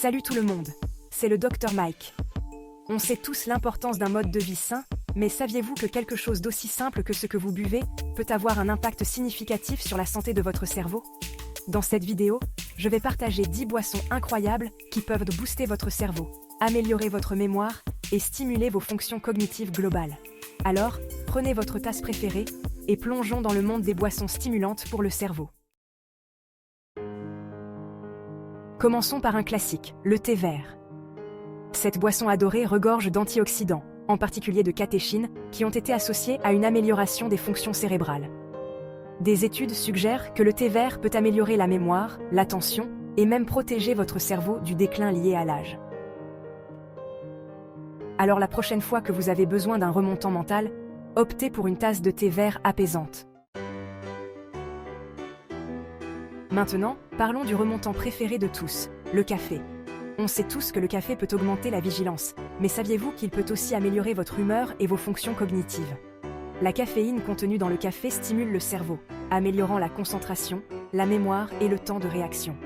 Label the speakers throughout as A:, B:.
A: Salut tout le monde, c'est le Dr Mike. On sait tous l'importance d'un mode de vie sain, mais saviez-vous que quelque chose d'aussi simple que ce que vous buvez peut avoir un impact significatif sur la santé de votre cerveau? Dans cette vidéo, je vais partager 10 boissons incroyables qui peuvent booster votre cerveau, améliorer votre mémoire et stimuler vos fonctions cognitives globales. Alors, prenez votre tasse préférée et plongeons dans le monde des boissons stimulantes pour le cerveau. Commençons par un classique, le thé vert. Cette boisson adorée regorge d'antioxydants, en particulier de catéchines, qui ont été associés à une amélioration des fonctions cérébrales. Des études suggèrent que le thé vert peut améliorer la mémoire, l'attention et même protéger votre cerveau du déclin lié à l'âge. Alors la prochaine fois que vous avez besoin d'un remontant mental, optez pour une tasse de thé vert apaisante. Maintenant, parlons du remontant préféré de tous, le café. On sait tous que le café peut augmenter la vigilance, mais saviez-vous qu'il peut aussi améliorer votre humeur et vos fonctions cognitives? La caféine contenue dans le café stimule le cerveau, améliorant la concentration, la mémoire et le temps de réaction.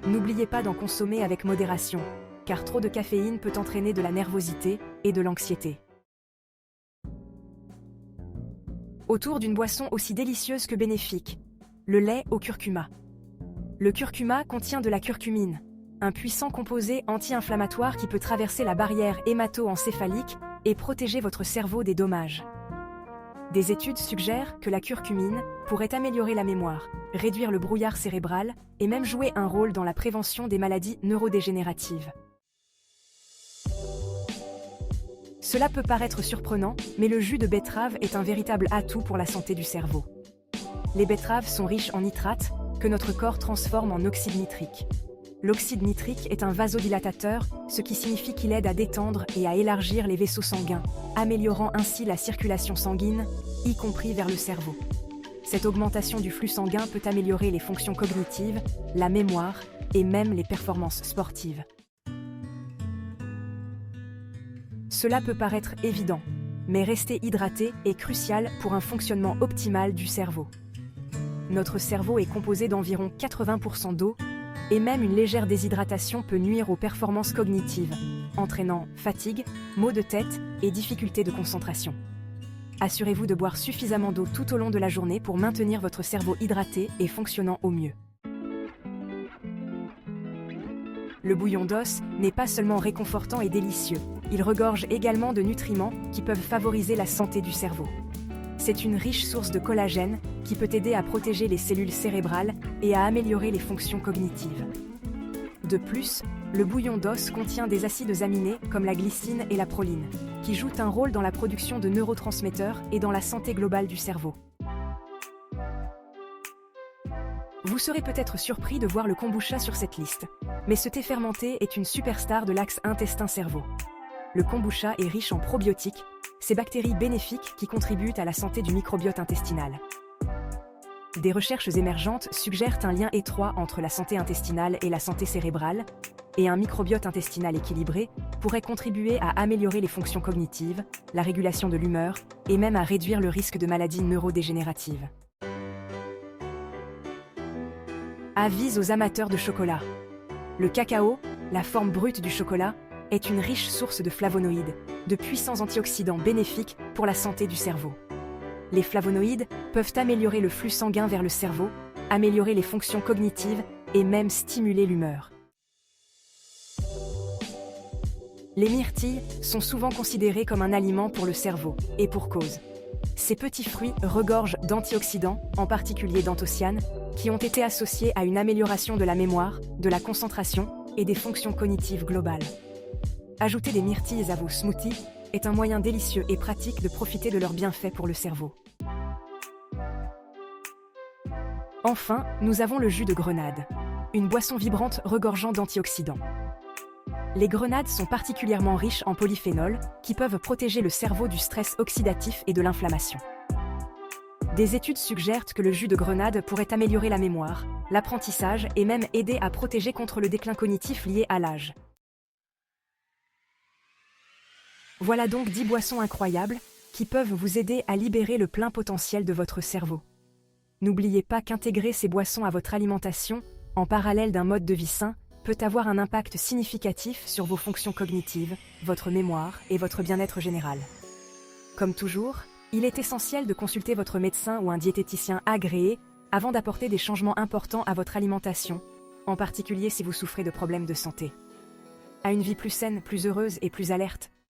A: N'oubliez pas d'en consommer avec modération, car trop de caféine peut entraîner de la nervosité et de l'anxiété. Autour d'une boisson aussi délicieuse que bénéfique, le lait au curcuma. Le curcuma contient de la curcumine, un puissant composé anti-inflammatoire qui peut traverser la barrière hémato-encéphalique et protéger votre cerveau des dommages. Des études suggèrent que la curcumine pourrait améliorer la mémoire, réduire le brouillard cérébral et même jouer un rôle dans la prévention des maladies neurodégénératives. Cela peut paraître surprenant, mais le jus de betterave est un véritable atout pour la santé du cerveau. Les betteraves sont riches en nitrates, que notre corps transforme en oxyde nitrique. L'oxyde nitrique est un vasodilatateur, ce qui signifie qu'il aide à détendre et à élargir les vaisseaux sanguins, améliorant ainsi la circulation sanguine, y compris vers le cerveau. Cette augmentation du flux sanguin peut améliorer les fonctions cognitives, la mémoire et même les performances sportives. Cela peut paraître évident, mais rester hydraté est crucial pour un fonctionnement optimal du cerveau. Notre cerveau est composé d'environ 80% d'eau, et même une légère déshydratation peut nuire aux performances cognitives, entraînant fatigue, maux de tête et difficultés de concentration. Assurez-vous de boire suffisamment d'eau tout au long de la journée pour maintenir votre cerveau hydraté et fonctionnant au mieux. Le bouillon d'os n'est pas seulement réconfortant et délicieux, il regorge également de nutriments qui peuvent favoriser la santé du cerveau. C'est une riche source de collagène qui peut aider à protéger les cellules cérébrales et à améliorer les fonctions cognitives. De plus, le bouillon d'os contient des acides aminés comme la glycine et la proline, qui jouent un rôle dans la production de neurotransmetteurs et dans la santé globale du cerveau. Vous serez peut-être surpris de voir le kombucha sur cette liste, mais ce thé fermenté est une superstar de l'axe intestin-cerveau. Le kombucha est riche en probiotiques, ces bactéries bénéfiques qui contribuent à la santé du microbiote intestinal. Des recherches émergentes suggèrent un lien étroit entre la santé intestinale et la santé cérébrale, et un microbiote intestinal équilibré pourrait contribuer à améliorer les fonctions cognitives, la régulation de l'humeur, et même à réduire le risque de maladies neurodégénératives. Avis aux amateurs de chocolat. Le cacao, la forme brute du chocolat, est une riche source de flavonoïdes, de puissants antioxydants bénéfiques pour la santé du cerveau. Les flavonoïdes peuvent améliorer le flux sanguin vers le cerveau, améliorer les fonctions cognitives et même stimuler l'humeur. Les myrtilles sont souvent considérées comme un aliment pour le cerveau, et pour cause. Ces petits fruits regorgent d'antioxydants, en particulier d'anthocyanes, qui ont été associés à une amélioration de la mémoire, de la concentration et des fonctions cognitives globales. Ajouter des myrtilles à vos smoothies est un moyen délicieux et pratique de profiter de leurs bienfaits pour le cerveau. Enfin, nous avons le jus de grenade, une boisson vibrante regorgeant d'antioxydants. Les grenades sont particulièrement riches en polyphénols qui peuvent protéger le cerveau du stress oxydatif et de l'inflammation. Des études suggèrent que le jus de grenade pourrait améliorer la mémoire, l'apprentissage et même aider à protéger contre le déclin cognitif lié à l'âge. Voilà donc 10 boissons incroyables qui peuvent vous aider à libérer le plein potentiel de votre cerveau. N'oubliez pas qu'intégrer ces boissons à votre alimentation, en parallèle d'un mode de vie sain, peut avoir un impact significatif sur vos fonctions cognitives, votre mémoire et votre bien-être général. Comme toujours, il est essentiel de consulter votre médecin ou un diététicien agréé avant d'apporter des changements importants à votre alimentation, en particulier si vous souffrez de problèmes de santé. À une vie plus saine, plus heureuse et plus alerte,